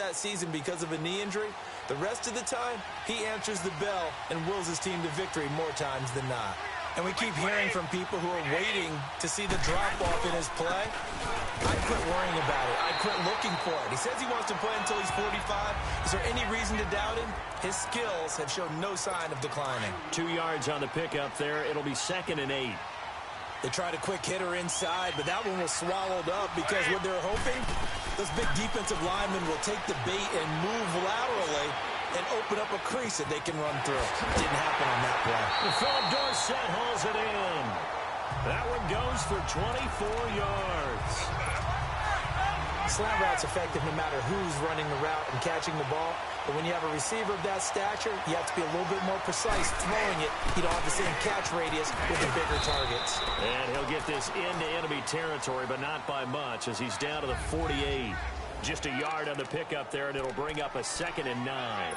that season because of a knee injury, the rest of the time, he answers the bell and wills his team to victory more times than not. And we keep hearing from people who are waiting to see the drop-off in his play. I quit worrying about it. I quit looking for it. He says he wants to play until he's 45. Is there any reason to doubt him? His skills have shown no sign of declining. 2 yards on the pickup there. It'll be 2nd and 8. They tried a quick hitter inside, but that one was swallowed up because what they're hoping, those big defensive linemen will take the bait and move laterally and open up a crease that they can run through. Didn't happen on that play. Philip Dorsett hauls it in. That one goes for 24 yards. Slant route's effective no matter who's running the route and catching the ball. But when you have a receiver of that stature, you have to be a little bit more precise throwing it. You don't have the same catch radius with the bigger targets. And he'll get this into enemy territory, but not by much as he's down to the 48. Just a yard on the pickup there, and it'll bring up a 2nd and 9.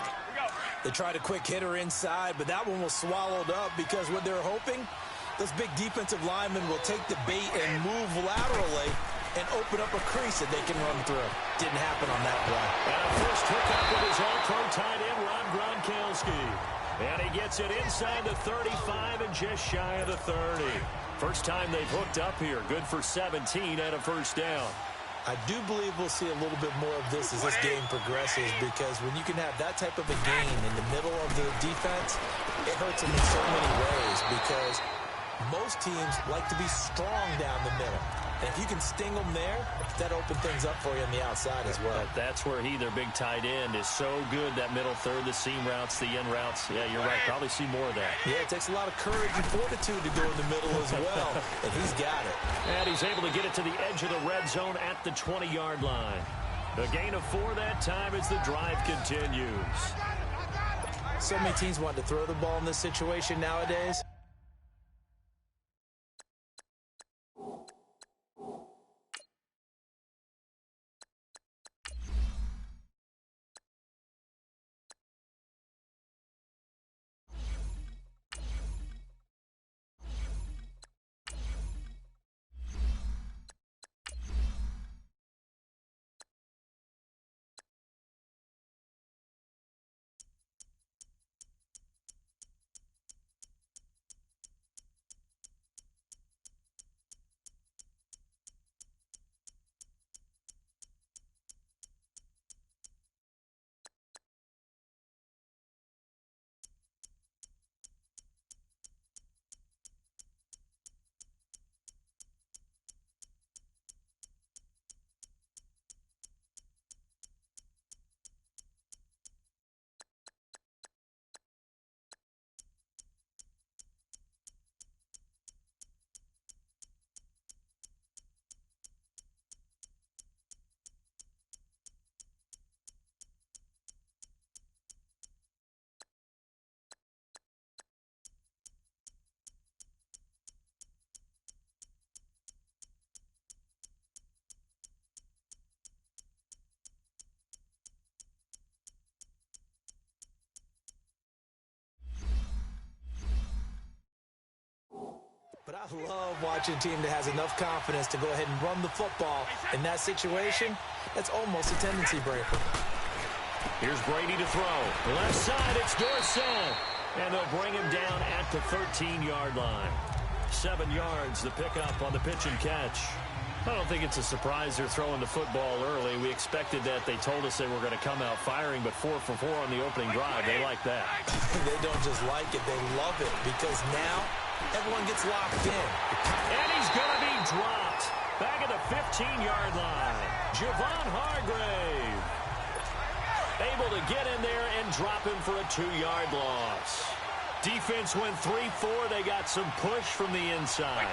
They tried a quick hitter inside, but that one was swallowed up because what they're hoping, those big defensive linemen will take the bait and move laterally and open up a crease that they can run through. Didn't happen on that play. And a first hookup with his all-pro tight end, Rob Gronkowski. And he gets it inside the 35 and just shy of the 30. First time they've hooked up here. Good for 17 and a first down. I do believe we'll see a little bit more of this as this game progresses, because when you can have that type of a gain in the middle of the defense, it hurts them in so many ways because most teams like to be strong down the middle. And if you can sting them there, that opens things up for you on the outside as well. That's where their big tight end, is so good, that middle third, the seam routes, the end routes. Yeah, you're right. Probably see more of that. Yeah, it takes a lot of courage and fortitude to go in the middle as well, and he's got it. And he's able to get it to the edge of the red zone at the 20-yard line. A gain of 4 that time as the drive continues. So many teams want to throw the ball in this situation nowadays. But I love watching a team that has enough confidence to go ahead and run the football. In that situation, that's almost a tendency breaker. Here's Brady to throw. Left side, it's Dorsett. And they'll bring him down at the 13-yard line. 7 yards, the pickup on the pitch and catch. I don't think it's a surprise they're throwing the football early. We expected that. They told us they were going to come out firing, but 4 for 4 on the opening drive. They like that. They don't just like it, they love it, because now everyone gets locked in. And he's going to be dropped. Back at the 15-yard line. Javon Hargrave. Able to get in there and drop him for a 2-yard loss. Defense went 3-4. They got some push from the inside.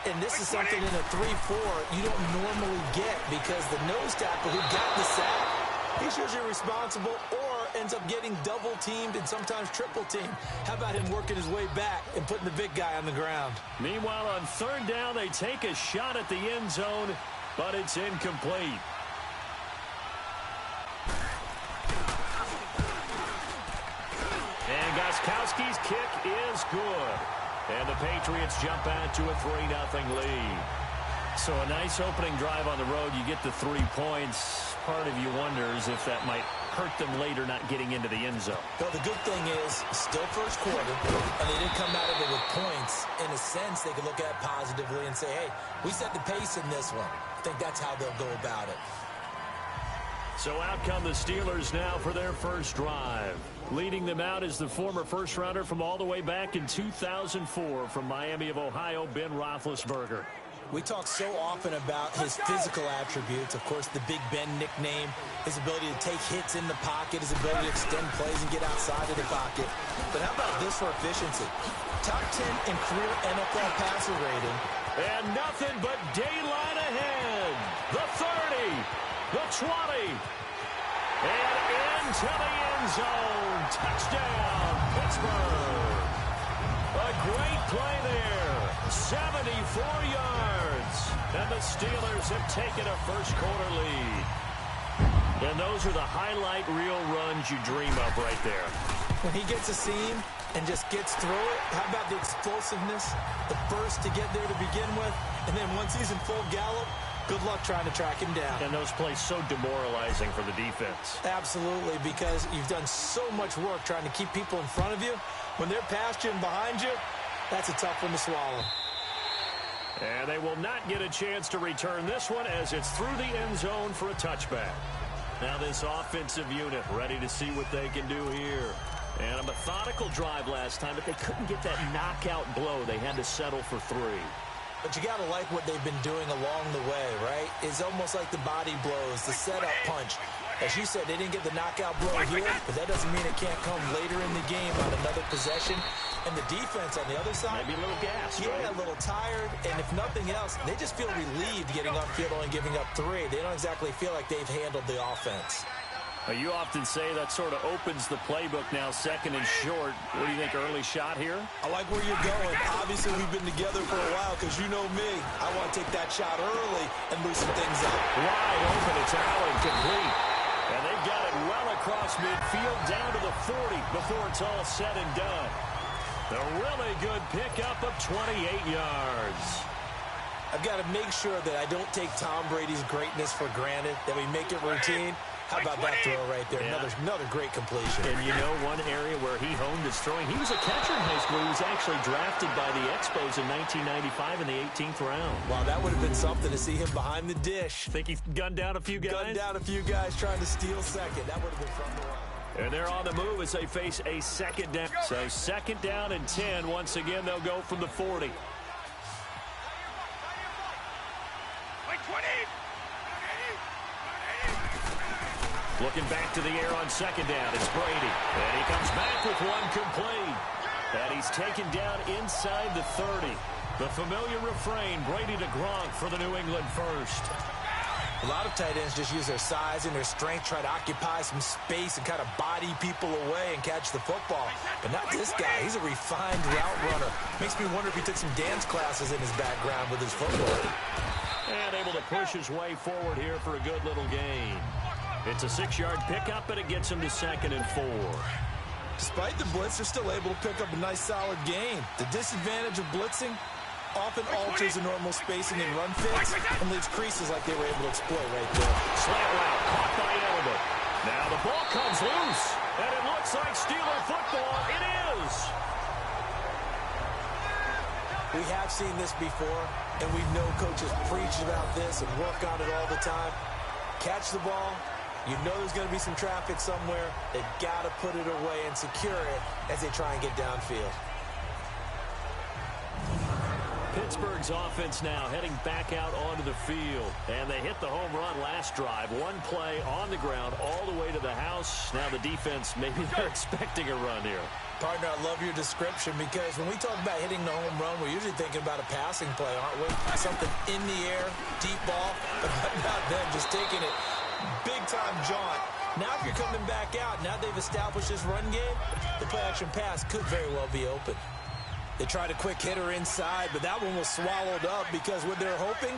And this is something in a 3-4 you don't normally get, because the nose tackle who got the sack, he's usually responsible or ends up getting double-teamed and sometimes triple-teamed. How about him working his way back and putting the big guy on the ground? Meanwhile, on 3rd down, they take a shot at the end zone, but it's incomplete. And Gostkowski's kick is good. And the Patriots jump out to a 3-0 lead. So a nice opening drive on the road. You get the 3 points. Part of you wonders if that might hurt them later not getting into the end zone. Well, the good thing is, still first quarter, and they didn't come out of it with points. In a sense, they could look at it positively and say, hey, we set the pace in this one. I think that's how they'll go about it. So out come the Steelers now for their first drive. Leading them out is the former first-rounder from all the way back in 2004 from Miami of Ohio, Ben Roethlisberger. We talk so often about his physical attributes. Of course, the Big Ben nickname, his ability to take hits in the pocket, his ability to extend plays and get outside of the pocket. But how about this for efficiency? Top 10 in career NFL passer rating. And nothing but daylight ahead. The 30, the 20, and into the end zone. Touchdown, Pittsburgh. A great play there. 74 yards. And the Steelers have taken a first-quarter lead. And those are the highlight reel runs you dream of right there. When he gets a seam and just gets through it, how about the explosiveness, the burst to get there to begin with, and then once he's in full gallop, good luck trying to track him down. And those plays so demoralizing for the defense. Absolutely, because you've done so much work trying to keep people in front of you. When they're past you and behind you, that's a tough one to swallow. And they will not get a chance to return this one as it's through the end zone for a touchback. Now this offensive unit ready to see what they can do here. And a methodical drive last time, but they couldn't get that knockout blow. They had to settle for 3. But you got to like what they've been doing along the way, right? It's almost like the body blows, the setup punch. As you said, they didn't get the knockout blow here, but that doesn't mean it can't come later in the game on another possession. And the defense on the other side, maybe a little gas, yeah, right? A little tired. And if nothing else, they just feel relieved getting upfield only giving up 3. They don't exactly feel like they've handled the offense. You often say that sort of opens the playbook now, second and short. What do you think, early shot here? I like where you're going. Obviously, we've been together for a while because you know me. I want to take that shot early and loosen things up. Wide open, it's Allen, complete. And they've got it well across midfield down to the 40 before it's all said and done. A really good pickup of 28 yards. I've got to make sure that I don't take Tom Brady's greatness for granted, that we make it routine. How about that throw right there? Yeah. Another great completion. And you know one area where he honed his throwing? He was a catcher in high school. He was actually drafted by the Expos in 1995 in the 18th round. Wow, that would have been something to see him behind the dish. Think he gunned down a few guys? Gunned down a few guys trying to steal second. That would have been fun to watch. And they're on the move as they face a second down. So second down and 10. Once again, they'll go from the 40. Looking back to the air on second down. It's Brady. And he comes back with one complete. And he's taken down inside the 30. The familiar refrain, Brady to Gronk for the New England first. A lot of tight ends just use their size and their strength, try to occupy some space and kind of body people away and catch the football. But not this guy. He's a refined route runner. Makes me wonder if he took some dance classes in his background with his football. And able to push his way forward here for a good little gain. It's a 6-yard pickup, but it gets him to second and 4. Despite the blitz, they're still able to pick up a nice, solid gain. The disadvantage of blitzing often alters the normal spacing and run fits and leaves creases like they were able to exploit right there. Slant route, caught by Elliott. Now the ball comes loose, and it looks like Steeler football. It is. We have seen this before, and we know coaches preach about this and work on it all the time. Catch the ball. You know there's going to be some traffic somewhere. They've got to put it away and secure it as they try and get downfield. Pittsburgh's offense now heading back out onto the field. And they hit the home run last drive. One play on the ground all the way to the house. Now the defense, maybe they're expecting a run here. Partner, I love your description because when we talk about hitting the home run, we're usually thinking about a passing play, aren't we? Something in the air, deep ball, but not them, just taking it big-time jaunt. Now if you're coming back out, now they've established this run game, the play-action pass could very well be open. They tried a quick hitter inside, but that one was swallowed up because what they're hoping,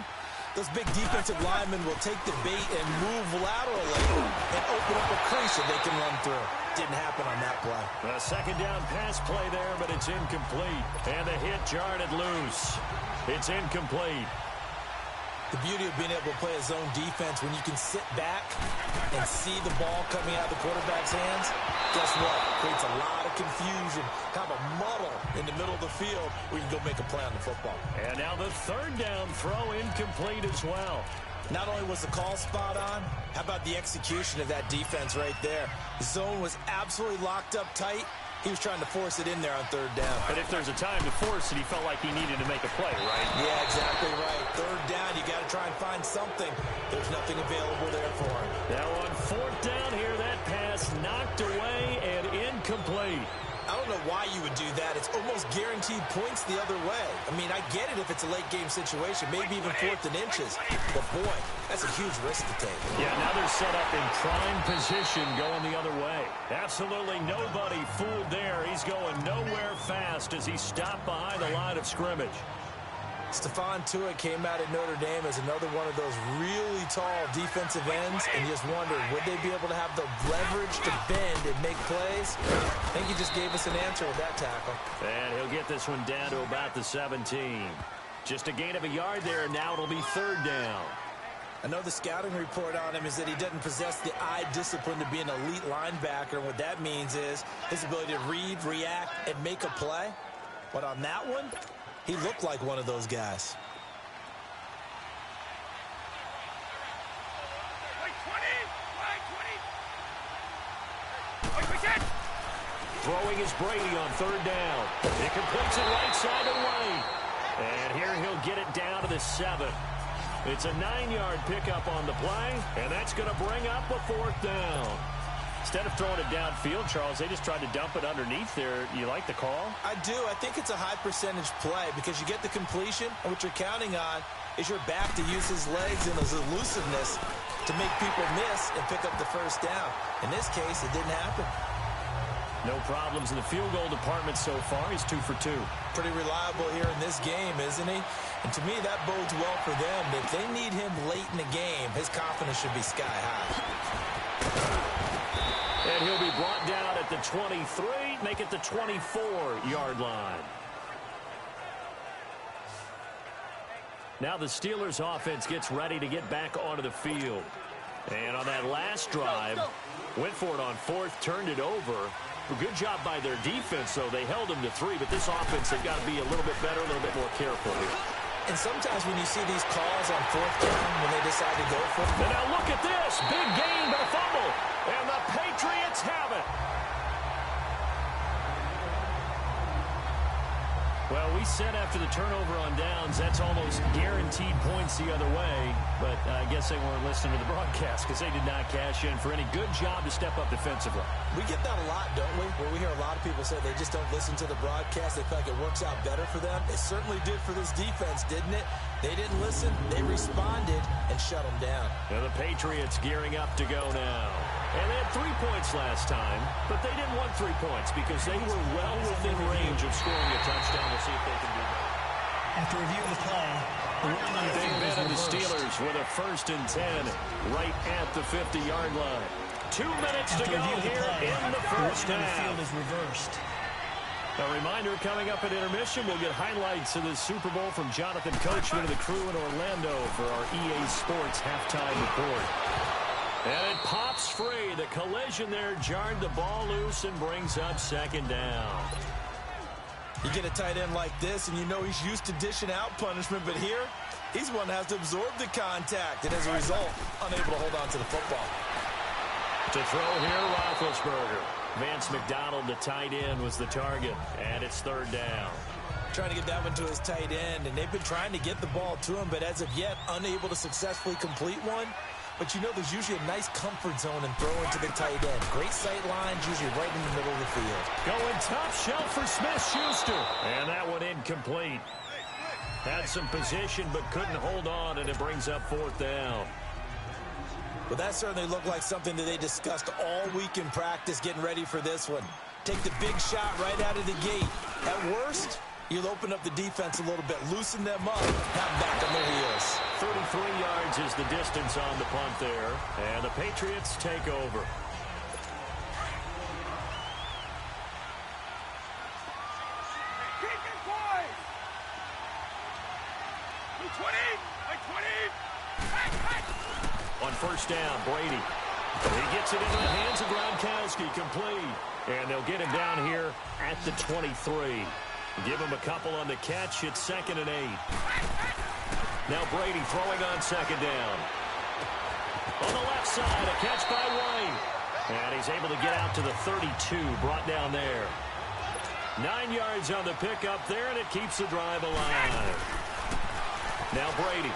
those big defensive linemen will take the bait and move laterally and open up a crease that they can run through. Didn't happen on that play. A second down pass play there, but it's incomplete. And the hit jarred it loose. It's incomplete. The beauty of being able to play a zone defense when you can sit back and see the ball coming out of the quarterback's hands, guess what? Creates a lot of confusion, kind of a muddle in the middle of the field where you can go make a play on the football. And now the third down throw incomplete as well. Not only was the call spot on, how about the execution of that defense right there? The zone was absolutely locked up tight. He was trying to force it in there on third down. But if there's a time to force it, he felt like he needed to make a play, right? Yeah, exactly right. Third down, you got to try and find something. There's nothing available there for him. Now on fourth down here, that pass knocked away and incomplete. I don't know why you would do that. It's almost guaranteed points the other way. I mean, I get it if it's a late game situation, maybe even 4th and inches. But, boy, that's a huge risk to take. Yeah, now they're set up in prime position going the other way. Absolutely nobody fooled there. He's going nowhere fast as he stopped behind the line of scrimmage. Stephon Tuitt came out of Notre Dame as another one of those really tall defensive ends, and you just wondered, would they be able to have the leverage to bend and make plays? I think he just gave us an answer with that tackle. And he'll get this one down to about the 17. Just a gain of a yard there, and now it'll be third down. I know the scouting report on him is that he doesn't possess the eye discipline to be an elite linebacker, and what that means is his ability to read, react, and make a play. But on that one, he looked like one of those guys. Throwing is Brady on third down. It completes it right side away. And here he'll get it down to the 7. It's a 9-yard pickup on the play, and that's going to bring up a fourth down. Instead of throwing it downfield, Charles, they just tried to dump it underneath there. You like the call? I do. I think it's a high-percentage play because you get the completion, and what you're counting on is your back to use his legs and his elusiveness to make people miss and pick up the first down. In this case, it didn't happen. No problems in the field goal department so far. He's 2 for 2. Pretty reliable here in this game, isn't he? And to me, that bodes well for them. If they need him late in the game, his confidence should be sky high. And he'll be brought down at the 23, make it the 24-yard line. Now the Steelers offense gets ready to get back onto the field. And on that last drive, went for it on fourth, turned it over. A good job by their defense, though. They held them to 3, but this offense, they've got to be a little bit better, a little bit more careful here. And sometimes when you see these calls on fourth down, when they decide to go for it. And now look at this. Big gain, but a fumble. And the Patriots have it. Well, we said after the turnover on downs, that's almost guaranteed points the other way. But I guess they weren't listening to the broadcast because they did not cash in for any good job to step up defensively. We get that a lot, don't we? Where we hear a lot of people say they just don't listen to the broadcast. They feel like it works out better for them. It certainly did for this defense, didn't it? They didn't listen. They responded and shut them down. Now the Patriots gearing up to go now. And they had 3 points last time, but they didn't want 3 points because they were well within range of scoring a touchdown. We'll see if they can do that. After reviewing the play, the ruling on the Big field Ben is and the reversed. Steelers with a 1st and 10 right at the 50-yard line. 2 minutes to After go reviewing the here play, in the the first ruling on the field half. is reversed. A reminder coming up at intermission, we'll get highlights of the Super Bowl from Jonathan Coachman and the crew in Orlando for our EA Sports halftime report. And it pops free. The collision there jarred the ball loose and brings up 2nd down. You get a tight end like this, and you know he's used to dishing out punishment, but here, he's one that has to absorb the contact, and as a result, unable to hold on to the football. To throw here, Roethlisberger. Vance McDonald, the tight end, was the target, and it's 3rd down. Trying to get that one to his tight end, and they've been trying to get the ball to him, but as of yet, unable to successfully complete one. But you know there's usually a nice comfort zone in throwing to the tight end. Great sight lines, usually right in the middle of the field. Going top shelf for Smith-Schuster. And that one incomplete. Had some position but couldn't hold on, and it brings up 4th down. Well, that certainly looked like something that they discussed all week in practice getting ready for this one. Take the big shot right out of the gate. At worst, you'll open up the defense a little bit, loosen them up, have them back on their heels. 33 yards is the distance on the punt there, and the Patriots take over. Keep it, boys! 20! 20! first down. Brady. He gets it into the hands of Gronkowski, complete. And they'll get him down here at the 23. Give him a couple on the catch. It's 2nd and 8. Now Brady throwing on 2nd down. On the left side, a catch by White. And he's able to get out to the 32, brought down there. 9 yards on the pickup there, and it keeps the drive alive. Now Brady.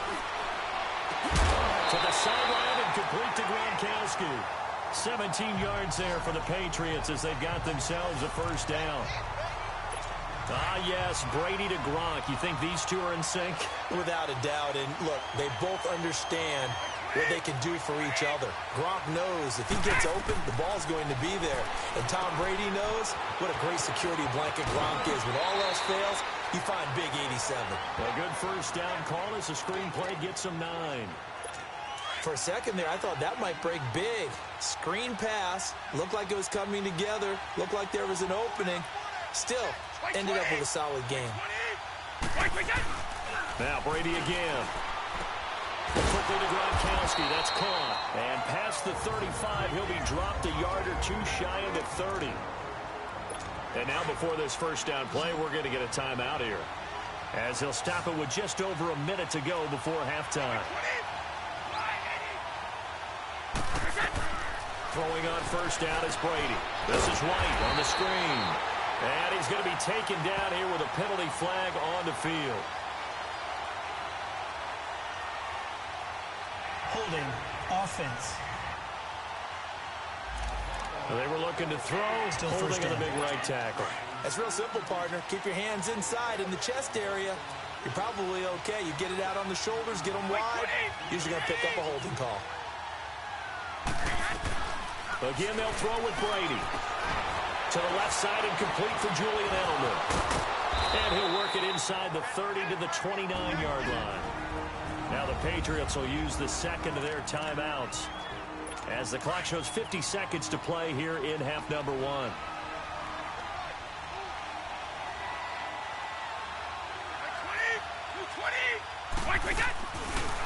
To the sideline and complete to Gronkowski. 17 yards there for the Patriots as they've got themselves a first down. Ah, yes, Brady to Gronk. You think these two are in sync? Without a doubt. And look, they both understand what they can do for each other. Gronk knows if he gets open, the ball's going to be there. And Tom Brady knows what a great security blanket Gronk is. When all else fails, you find Big 87. A good first down call as the screenplay gets him 9. For a second there, I thought that might break big. Screen pass. Looked like it was coming together. Looked like there was an opening. Still, ended up with a solid game. Now Brady again. Quickly to Gronkowski. That's caught. And past the 35, he'll be dropped a yard or two shy of the 30. And now before this first down play, we're going to get a timeout here, as he'll stop it with just over a minute to go before halftime. Throwing on first down is Brady. This is White on the screen. And he's going to be taken down here with a penalty flag on the field. Holding offense. They were looking to throw, holding on the big right tackle. That's real simple, partner. Keep your hands inside in the chest area. You're probably okay. You get it out on the shoulders, get them wide. Usually going to pick up a holding call. Again, they'll throw with Brady. To the left side and complete for Julian Edelman. And he'll work it inside the 30 to the 29-yard line. Now the Patriots will use the second of their timeouts, as the clock shows 50 seconds to play here in half number 1.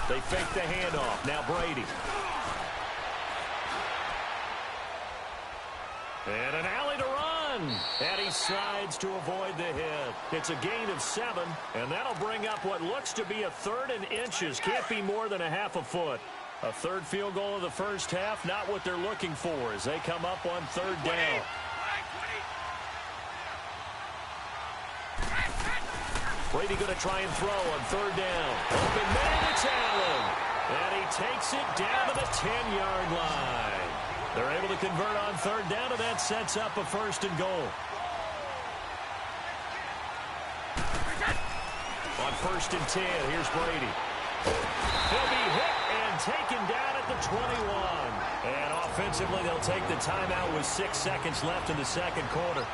They fake the handoff. Now Brady. And an alley to run. And he slides to avoid the hit. It's a gain of 7, and that'll bring up what looks to be a 3rd and inches. Can't be more than a half a foot. A third field goal of the first half, not what they're looking for as they come up on 3rd down. Brady going to try and throw on 3rd down. Open man, it's Allen. And he takes it down to the 10-yard line. They're able to convert on 3rd down, and that sets up a 1st and goal. On 1st and 10, here's Brady. He'll be hit and taken down at the 21. And offensively, they'll take the timeout with 6 seconds left in the second quarter.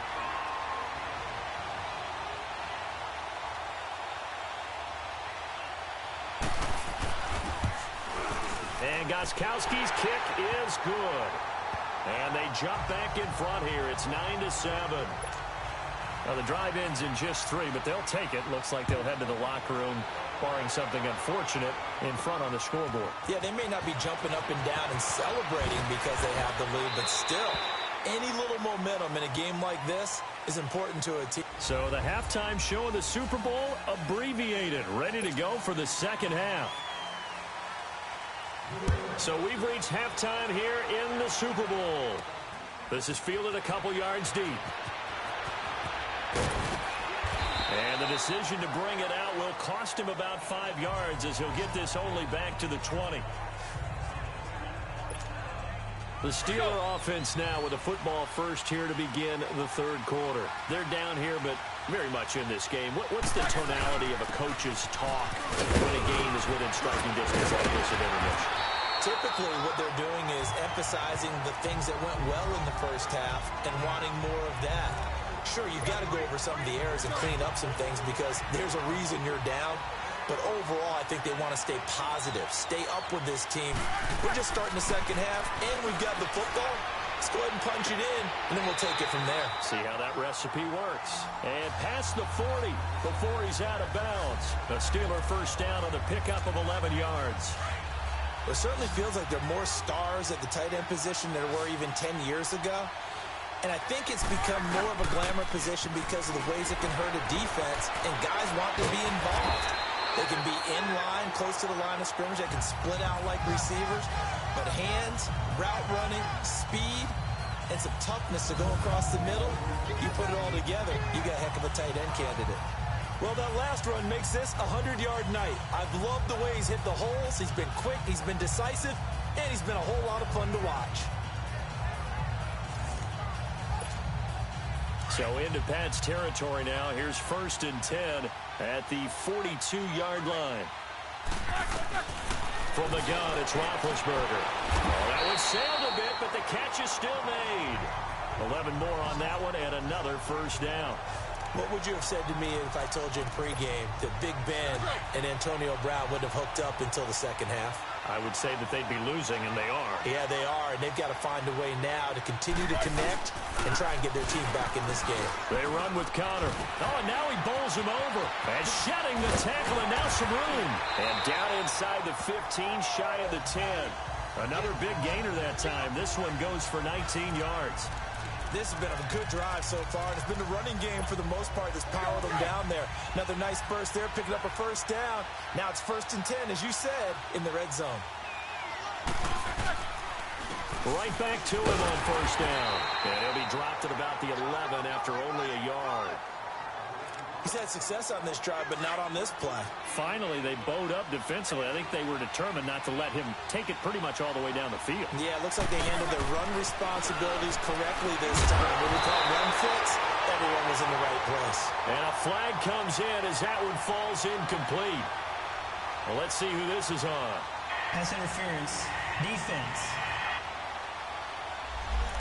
And Gostkowski's kick is good. And they jump back in front here. It's 9-7. Now the drive ends in just 3, but they'll take it. Looks like they'll head to the locker room, barring something unfortunate, in front on the scoreboard. Yeah, they may not be jumping up and down and celebrating because they have the lead, but still, any little momentum in a game like this is important to a team. So the halftime show of the Super Bowl abbreviated, ready to go for the second half. So we've reached halftime here in the Super Bowl. This is fielded a couple yards deep. And the decision to bring it out will cost him about 5 yards as he'll get this only back to the 20. The Steeler offense now with a football first here to begin the third quarter. They're down here, but very much in this game. What's the tonality of a coach's talk when a game is within striking distance like this at intermission? Typically, what they're doing is emphasizing the things that went well in the first half and wanting more of that. Sure, you've got to go over some of the errors and clean up some things because there's a reason you're down. But overall, I think they want to stay positive, stay up with this team. We're just starting the second half, and we've got the football. Let's go ahead and punch it in, and then we'll take it from there. See how that recipe works. And past the 40 before he's out of bounds. A Steeler first down on the pickup of 11 yards. It certainly feels like there are more stars at the tight end position than there were even 10 years ago. And I think it's become more of a glamour position because of the ways it can hurt a defense, and guys want to be involved. They can be in line, close to the line of scrimmage. They can split out like receivers. But hands, route running, speed, and some toughness to go across the middle, you put it all together, you got a heck of a tight end candidate. Well, that last run makes this a 100-yard night. I've loved the way he's hit the holes. He's been quick, he's been decisive, and he's been a whole lot of fun to watch. So into Pat's territory now. Here's 1st and 10 at the 42-yard line. From the gun, it's Roethlisberger. Oh, that one sailed a bit, but the catch is still made. 11 more on that one and another first down. What would you have said to me if I told you in pregame that Big Ben and Antonio Brown wouldn't have hooked up until the second half? I would say that they'd be losing, and they are. Yeah, they are, and they've got to find a way now to continue to connect and try and get their team back in this game. They run with Connor. Oh, and now he bowls him over. And shedding the tackle, and now some room. And down inside the 15, shy of the 10. Another big gainer that time. This one goes for 19 yards. This has been a good drive so far. It's been the running game for the most part that's powered them down there. Another nice burst there, picking up a first down. Now it's 1st and 10, as you said, in the red zone. Right back to him on first down. And he'll be dropped at about the 11 after only a yard. He's had success on this drive, but not on this play. Finally, they bowed up defensively. I think they were determined not to let him take it pretty much all the way down the field. Yeah, it looks like they handled their run responsibilities correctly this time. What we call run fits, everyone was in the right place. And a flag comes in as that one falls incomplete. Well, let's see who this is on. Pass interference. Defense.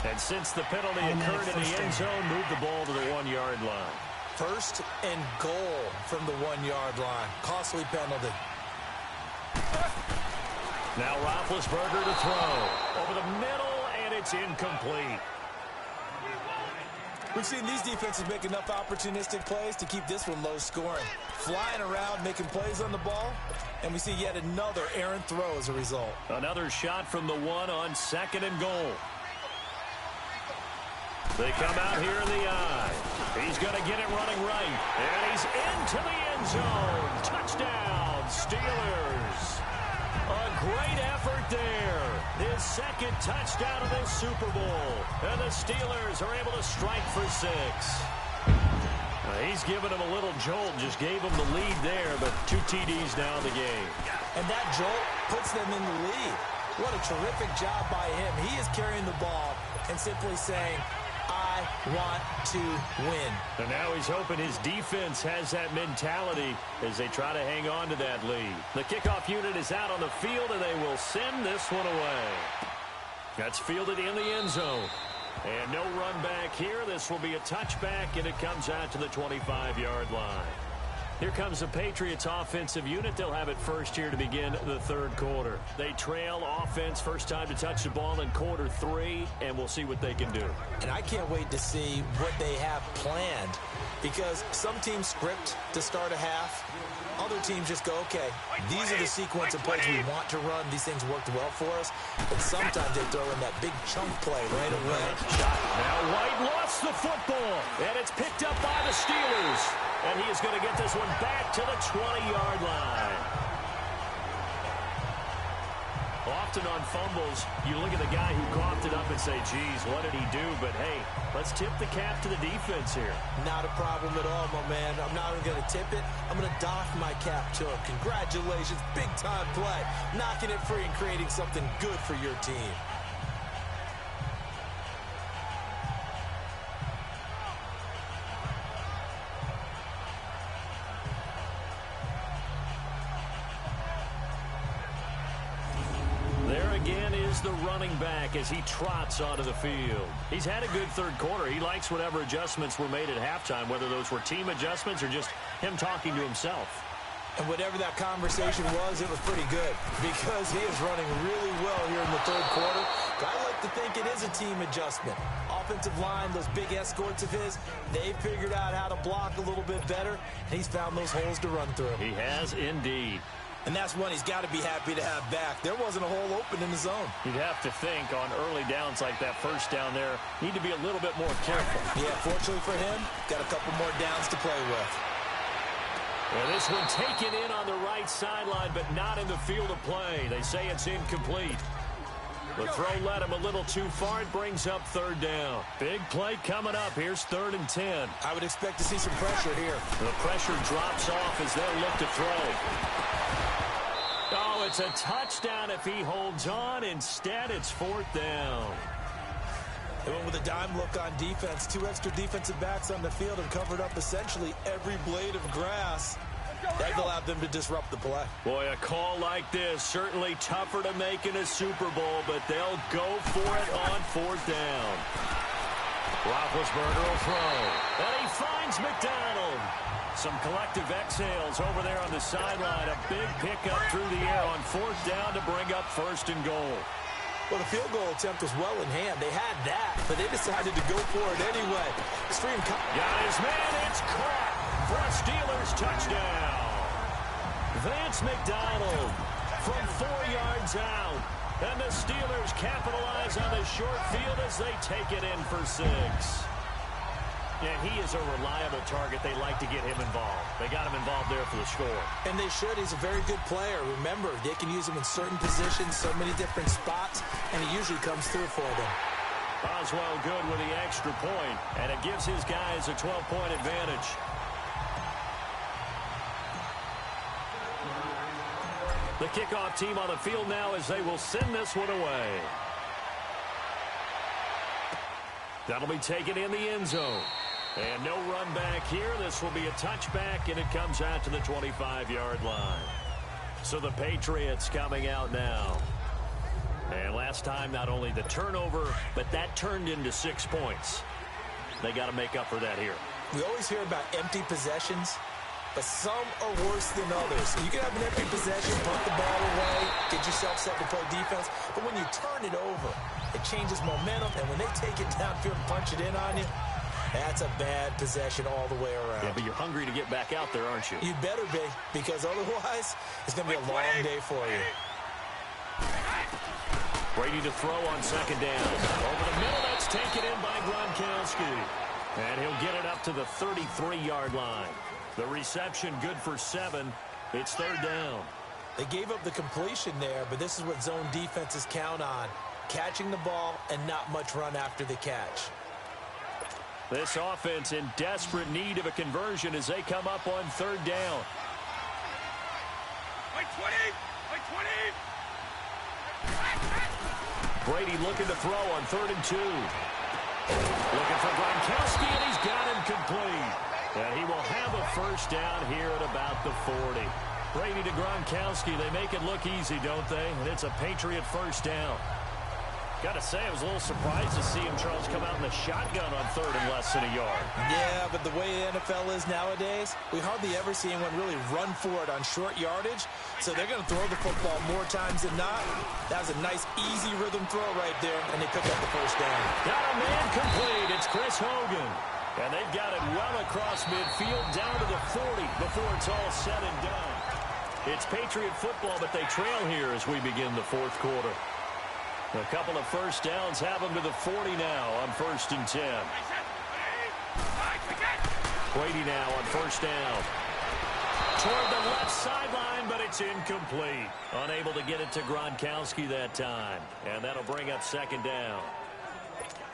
And since the penalty occurred in the end zone, move the ball to the 1-yard line. 1st and goal from the 1-yard line. Costly penalty. Now Roethlisberger to throw. Over the middle, and it's incomplete. We've seen these defenses make enough opportunistic plays to keep this one low scoring. Flying around, making plays on the ball, and we see yet another errant throw as a result. Another shot from the 1 on 2nd and goal. They come out here in the eye. He's going to get it running right. And he's into the end zone. Touchdown, Steelers. A great effort there. His 2nd touchdown of this Super Bowl. And the Steelers are able to strike for 6. He's given him a little jolt. Just gave him the lead there, but 2 TDs now in the game. And that jolt puts them in the lead. What a terrific job by him. He is carrying the ball and simply saying, I want to win. And now he's hoping his defense has that mentality as they try to hang on to that lead. The kickoff unit is out on the field, and they will send this one away. That's fielded in the end zone. And no run back here. This will be a touchback, and it comes out to the 25-yard line. Here comes the Patriots offensive unit. They'll have it first here to begin the 3rd quarter. They trail offense, first time to touch the ball in quarter 3, and we'll see what they can do. And I can't wait to see what they have planned, because some teams script to start a half. Other teams just go, okay, these are the sequence of plays we want to run. These things worked well for us. But sometimes they throw in that big chunk play right away. Now White lost the football, and it's picked up by the Steelers. And he is going to get this one back to the 20-yard line. Often on fumbles, you look at the guy who coughed it up and say, geez, what did he do? But, hey, let's tip the cap to the defense here. Not a problem at all, my man. I'm not even going to tip it. I'm going to doff my cap to him. Congratulations. Big-time play. Knocking it free and creating something good for your team. The running back as he trots onto the field. He's had a good 3rd quarter. He likes whatever adjustments were made at halftime, whether those were team adjustments or just him talking to himself. And whatever that conversation was, it was pretty good, because he is running really well here in the 3rd quarter. I like to think it is a team adjustment. Offensive line, those big escorts of his, they figured out how to block a little bit better, and he's found those holes to run through. He has indeed. And that's one he's got to be happy to have back. There wasn't a hole open in the zone. You'd have to think on early downs like that first down there, need to be a little bit more careful. Yeah, fortunately for him, got a couple more downs to play with. Well, this one taken in on the right sideline, but not in the field of play. They say it's incomplete. The throw led him a little too far. It brings up third down. Big play coming up. Here's 3rd and 10. I would expect to see some pressure here. The pressure drops off as they'll look to throw. Oh, it's a touchdown if he holds on. Instead, it's 4th down. They went with a dime look on defense. 2 extra defensive backs on the field and covered up essentially every blade of grass. That allowed them to disrupt the play. Boy, a call like this, certainly tougher to make in a Super Bowl, but they'll go for it on 4th down. Roethlisberger will throw. And he finds McDonald. Some collective exhales over there on the sideline. A big pickup through the air on 4th down to bring up 1st and goal. Well, the field goal attempt was well in hand. They had that, but they decided to go for it anyway. Got his man. It's caught for a Steelers touchdown. Vance McDonald from 4 yards out. And the Steelers capitalize on the short field as they take it in for 6. Yeah, he is a reliable target. They like to get him involved. They got him involved there for the score. And they should. He's a very good player. Remember, they can use him in certain positions, so many different spots, and he usually comes through for them. Oswell good with the extra point, and it gives his guys a 12-point advantage. The kickoff team on the field now as they will send this one away. That'll be taken in the end zone. And no run back here. This will be a touchback, and it comes out to the 25-yard line. So the Patriots coming out now. And last time, not only the turnover, but that turned into 6 points. They got to make up for that here. We always hear about empty possessions, but some are worse than others. You can have an empty possession, punt the ball away, get yourself set to play defense, but when you turn it over, it changes momentum, and when they take it downfield and punch it in on you, that's a bad possession all the way around. Yeah, but you're hungry to get back out there, aren't you? You better be, because otherwise, it's going to be a long day for you. Brady to throw on 2nd down. Over the middle, that's taken in by Gronkowski. And he'll get it up to the 33-yard line. The reception good for 7. It's 3rd down. They gave up the completion there, but this is what zone defenses count on. Catching the ball and not much run after the catch. This offense in desperate need of a conversion as they come up on 3rd down. Brady looking to throw on 3rd and 2. Looking for Gronkowski, and he's got him complete. And he will have a 1st down here at about the 40. Brady to Gronkowski. They make it look easy, don't they? And it's a Patriot 1st down. Got to say, I was a little surprised to see him, Charles, come out in the shotgun on 3rd and less than a yard. Yeah, but the way the NFL is nowadays, we hardly ever see anyone really run for it on short yardage. So they're going to throw the football more times than not. That was a nice, easy rhythm throw right there, and they pick up the 1st down. Got a man complete. It's Chris Hogan. And they've got it well across midfield down to the 40 before it's all said and done. It's Patriot football, but they trail here as we begin the 4th quarter. A couple of 1st downs have them to the 40 now on 1st and 10. Brady now on 1st down. Toward the left sideline, but it's incomplete. Unable to get it to Gronkowski that time. And that'll bring up 2nd down.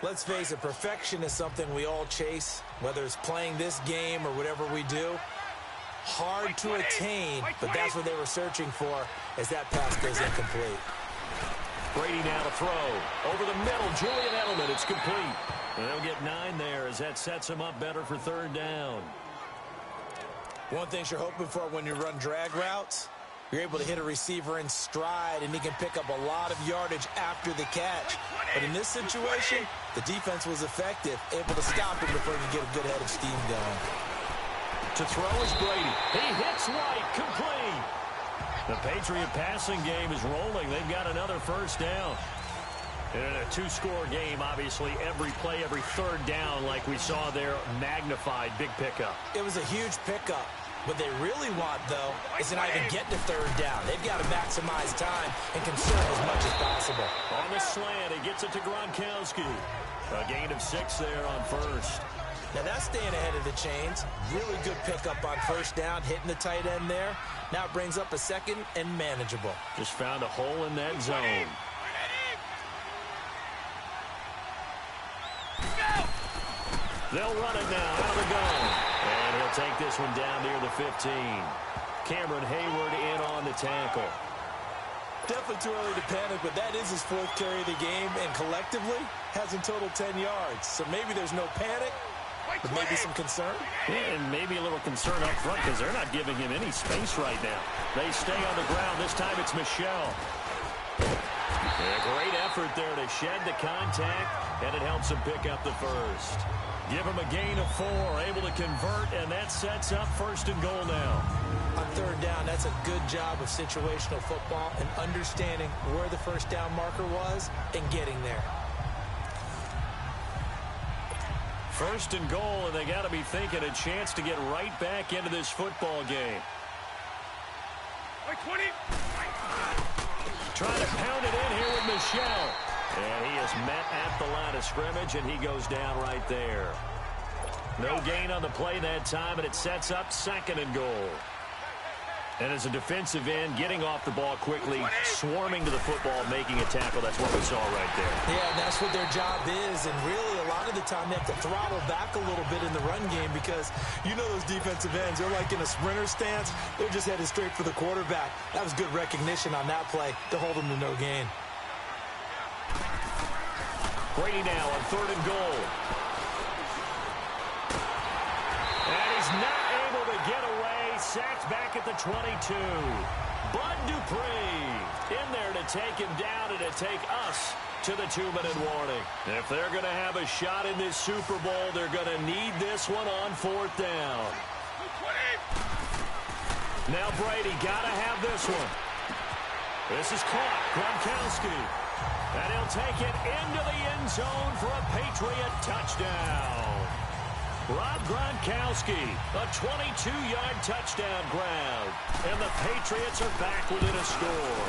Let's face it, perfection is something we all chase, whether it's playing this game or whatever we do. Hard to attain, but that's what they were searching for as that pass goes incomplete. Brady now to throw. Over the middle, Julian Edelman. It's complete. And they'll get 9 there as that sets him up better for 3rd down. One thing you're hoping for when you run drag routes, you're able to hit a receiver in stride, and he can pick up a lot of yardage after the catch. But in this situation, the defense was effective, able to stop him before he could get a good head of steam going. To throw is Brady. He hits White, complete. The Patriot passing game is rolling. They've got another 1st down. In a 2-score game, obviously, every play, every 3rd down, like we saw there, magnified, big pickup. It was a huge pickup. What they really want, though, is to not even get to third down. They've got to maximize time and conserve as much as possible. On the slant, he gets it to Gronkowski. A gain of 6 there on first. Now that's staying ahead of the chains. Really good pickup on first down, hitting the tight end there. Now it brings up a second and manageable. Just found a hole in that zone. They'll run it now out of the gun. And he'll take this one down near the 15. Cameron Hayward in on the tackle. Definitely too early to panic, but that is his 4th carry of the game, and collectively has in total 10 yards. So maybe there's no panic, but maybe some concern. Yeah, and maybe a little concern up front because they're not giving him any space right now. They stay on the ground. This time it's Michel. A great effort there to shed the contact, and it helps him pick up the first. Give him a gain of 4, able to convert, and that sets up 1st and goal now. On third down, that's a good job of situational football and understanding where the first down marker was and getting there. 1st and goal, and they got to be thinking a chance to get right back into this football game. Trying to pound it in here with Michel. And he is met at the line of scrimmage, and he goes down right there. No gain on the play that time, and it sets up 2nd and goal. And as a defensive end, getting off the ball quickly, swarming to the football, making a tackle, that's what we saw right there. Yeah, and that's what their job is, and really a lot of the time they have to throttle back a little bit in the run game because you know those defensive ends, they're like in a sprinter stance. They're just headed straight for the quarterback. That was good recognition on that play to hold them to no gain. Brady now on 3rd and goal. And he's not able to get away. Sacked back at the 22. Bud Dupree in there to take him down and to take us to the 2-minute warning. If they're going to have a shot in this Super Bowl, they're going to need this one on 4th down. Now Brady got to have this one. This is caught. Gronkowski. And he'll take it into the end zone for a Patriot touchdown. Rob Gronkowski, a 22-yard touchdown grab. And the Patriots are back within a score.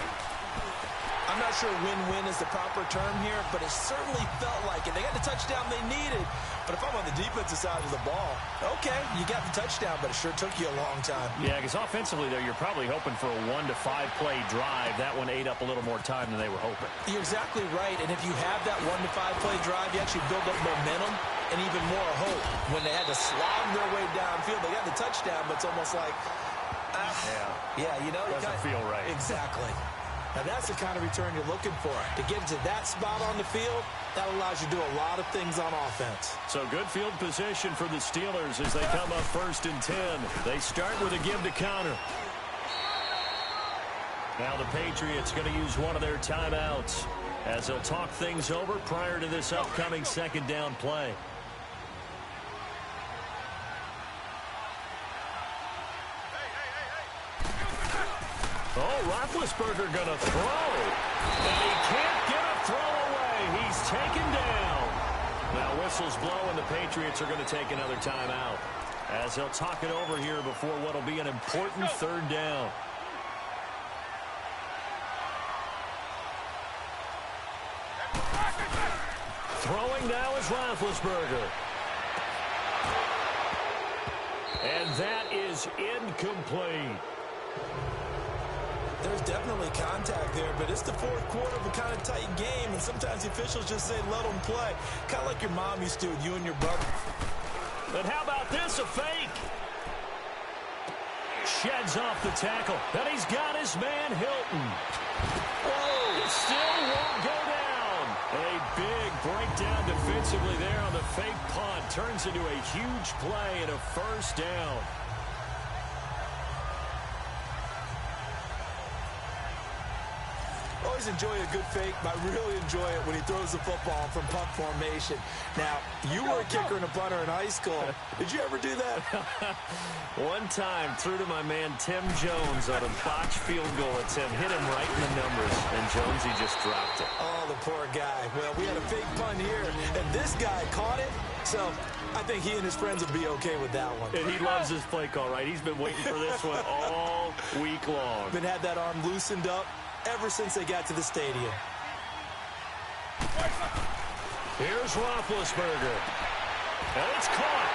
I'm not sure win-win is the proper term here, but it certainly felt like it. They got the touchdown they needed, but if I'm on the defensive side of the ball, okay, you got the touchdown, but it sure took you a long time. Yeah, because offensively, though, you're probably hoping for a 1 to 5 play drive. That one ate up a little more time than they were hoping. You're exactly right, and if you have that 1 to 5 play drive, you actually build up momentum and even more hope. When they had to slog their way downfield, they got the touchdown, but it's almost like, you know, doesn't feel right. Exactly. Now, that's the kind of return you're looking for. To get to that spot on the field, that allows you to do a lot of things on offense. So good field position for the Steelers as they come up 1st and 10. They start with a give to counter. Now the Patriots going to use one of their timeouts as they'll talk things over prior to this upcoming 2nd down play. Oh, Roethlisberger going to throw. And he can't get a throw away. He's taken down. Now whistles blow, and the Patriots are going to take another timeout as they'll talk it over here before what will be an important 3rd down. Throwing now is Roethlisberger. And that is incomplete. There's definitely contact there, but it's the 4th quarter of a kind of tight game, and sometimes the officials just say, let them play. Kind of like your mom used to with you and your brother. But how about this, a fake? Sheds off the tackle, and he's got his man Hilton. Whoa, it still won't go down. A big breakdown defensively there on the fake punt. Turns into a huge play and a 1st down. Always enjoy a good fake, but I really enjoy it when he throws the football from punt formation. Now, you were a kicker and a punter in high school. Did you ever do that? One time, threw to my man Tim Jones on a botched field goal attempt. Hit him right in the numbers, and Jones, he just dropped it. Oh, the poor guy. Well, we had a fake punt here, and this guy caught it, So I think he and his friends will be okay with that one. And he loves his play call, right? He's been waiting for this one all week long. Been had that arm loosened up ever since they got to the stadium. Here's Roethlisberger. And it's caught.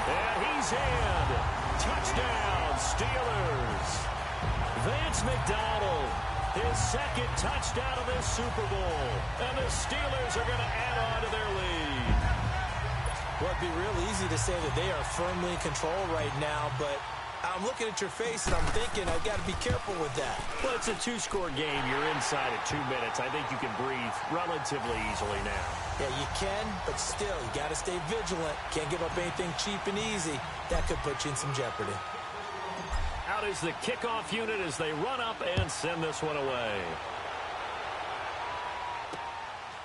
And he's in. Touchdown, Steelers. Vance McDonald, his second touchdown of this Super Bowl. And the Steelers are going to add on to their lead. Well, it'd be real easy to say that they are firmly in control right now, but I'm looking at your face and I'm thinking I've got to be careful with that. Well, it's a two-score game. You're inside at 2 minutes. I think you can breathe relatively easily now. Yeah, you can, but still, you got to stay vigilant. Can't give up anything cheap and easy. That could put you in some jeopardy. Out is the kickoff unit as they run up and send this one away.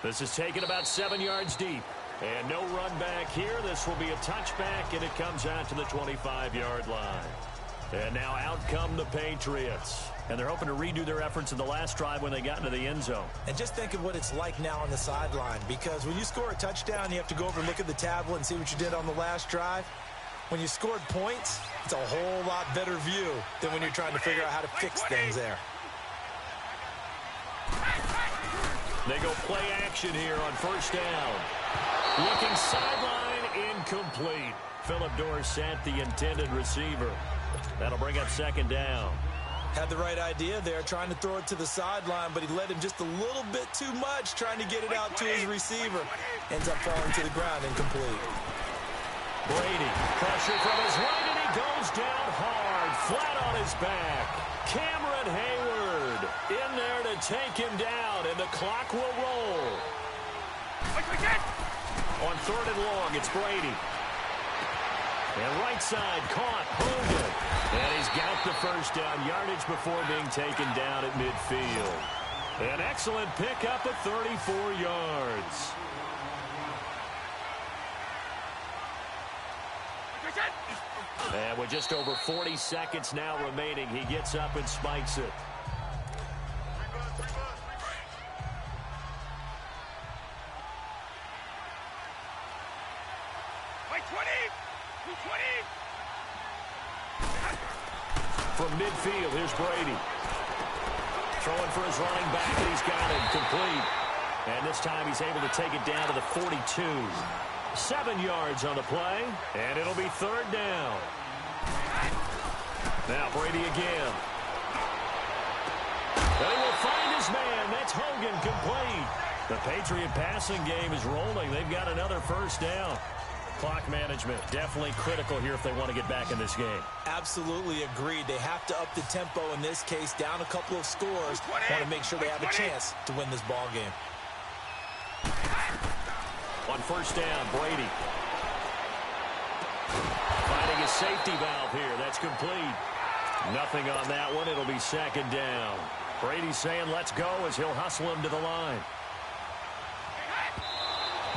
This is taken about 7 yards deep. And no run back here. This will be a touchback, and it comes out to the 25-yard line. And now out come the Patriots. And they're hoping to redo their efforts in the last drive when they got into the end zone. And just think of what it's like now on the sideline, because when you score a touchdown, you have to go over and look at the tablet and see what you did on the last drive. When you scored points, it's a whole lot better view than when you're trying to figure out how to fix things there. They go play action here on first down. Looking sideline, incomplete. Philip Dorsett, the intended receiver. That'll bring up second down. Had the right idea there, trying to throw it to the sideline, but he led him just a little bit too much, trying to get it out to his receiver. Ends up falling to the ground, incomplete. Brady, pressure from his right, and he goes down hard, flat on his back. Cameron Hayward in there to take him down, and the clock will roll. On third and long, it's Brady. And right side, caught, Hogan. And he's got the first down yardage before being taken down at midfield. An excellent pickup of 34 yards. And with just over 40 seconds now remaining, he gets up and spikes it. From midfield, here's Brady. Throwing for his running back, and he's got it complete. And this time he's able to take it down to the 42. 7 yards on the play, and it'll be third down. Now Brady again. And he will find his man. That's Hogan, complete. The Patriot passing game is rolling. They've got another first down. Clock management, definitely critical here if they want to get back in this game. Absolutely agreed. They have to up the tempo in this case, down a couple of scores. Want to make sure they have a chance to win this ball game. On first down, Brady. Finding his safety valve here. That's complete. Nothing on that one. It'll be second down. Brady saying let's go as he'll hustle him to the line.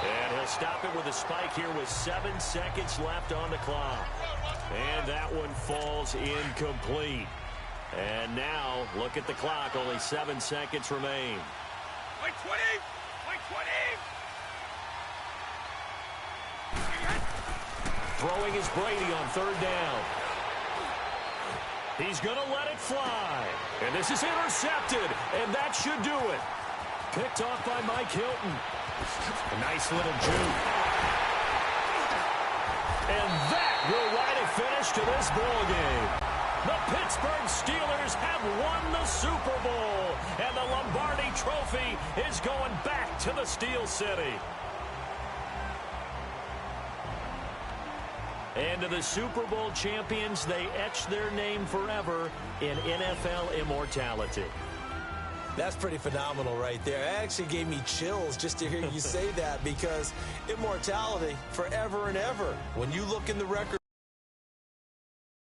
And he'll stop it with a spike here with 7 seconds left on the clock. And that one falls incomplete. And now, look at the clock. Only 7 seconds remain. Like 20! Like 20! Throwing is Brady on third down. He's going to let it fly. And this is intercepted. And that should do it. Picked off by Mike Hilton. A nice little juke. And that will write a finish to this ball game. The Pittsburgh Steelers have won the Super Bowl. And the Lombardi Trophy is going back to the Steel City. And to the Super Bowl champions, they etch their name forever in NFL immortality. That's pretty phenomenal right there. It actually gave me chills just to hear you say that, because immortality forever and ever. When you look in the record